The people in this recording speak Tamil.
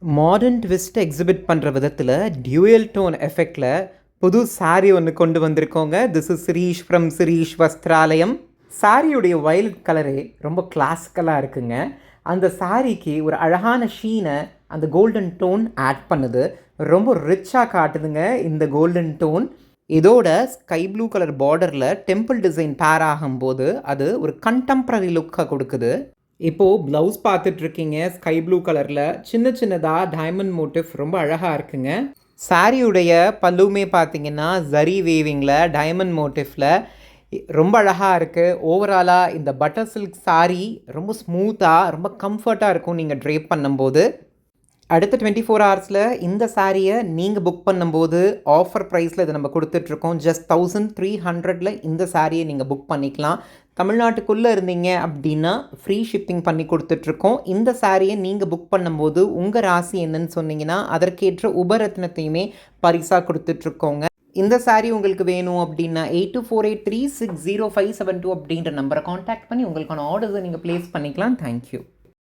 மாடர்ன் ட்விஸ்ட் எக்ஸிபிட் பண்ணுற விதத்தில் டியூயல் டோன் எஃபெக்டில் புது சாரீ ஒன்று கொண்டு வந்திருக்கோங்க. This is Sirish from Sirish Vastralayam. சாரியுடைய வயலட் கலரே ரொம்ப கிளாசிக்கலாக இருக்குங்க. அந்த சாரீக்கு ஒரு அழகான ஷீனை அந்த கோல்டன் டோன் ஆட் பண்ணுது. ரொம்ப ரிச்சாக காட்டுதுங்க இந்த கோல்டன் டோன். இதோட ஸ்கை ப்ளூ கலர் பார்டரில் டெம்பிள் டிசைன் பேர் ஆகும்போது அது ஒரு கண்டெம்ப்ரரி லுக்கை கொடுக்குது. இப்போது ப்ளவுஸ் பார்த்துட்ருக்கீங்க ஸ்கை ப்ளூ கலரில் சின்ன சின்னதாக டைமண்ட் மோட்டிவ் ரொம்ப அழகாக இருக்குங்க. சாரியுடைய பல்லுமே பார்த்தீங்கன்னா ஜரி வேவிங்கில் டைமண்ட் மோட்டிஃபில் ரொம்ப அழகாக இருக்குது. ஓவராலாக இந்த பட்டர் சில்க் சாரீ ரொம்ப ஸ்மூத்தாக ரொம்ப கம்ஃபர்ட்டாக இருக்கும் நீங்கள் ட்ரேப் பண்ணும்போது. அடுத்த 24 ஹவர்ஸில் இந்த சாரியை நீங்கள் புக் பண்ணும்போது ஆஃபர் ப்ரைஸில் இதை நம்ம கொடுத்துட்ருக்கோம். ஜஸ்ட் 1300 இந்த சாரியை நீங்கள் புக் பண்ணிக்கலாம். தமிழ்நாட்டுக்குள்ளே இருந்தீங்க அப்படின்னா ஃப்ரீ ஷிப்பிங் பண்ணி கொடுத்துட்ருக்கோம். இந்த சாரியை நீங்கள் புக் பண்ணும்போது உங்கள் ராசி என்னன்னு சொன்னீங்கன்னா அதற்கேற்ற உபரத்னத்தையுமே பரிசாக கொடுத்துட்ருக்கோங்க. இந்த சாரீ உங்களுக்கு வேணும் அப்படின்னா 8248360572 அப்படின்ற நம்பரை காண்டாக்ட் பண்ணி உங்களுக்கான ஆர்டர்ஸை நீங்கள் ப்ளேஸ் பண்ணிக்கலாம். தேங்க்யூ.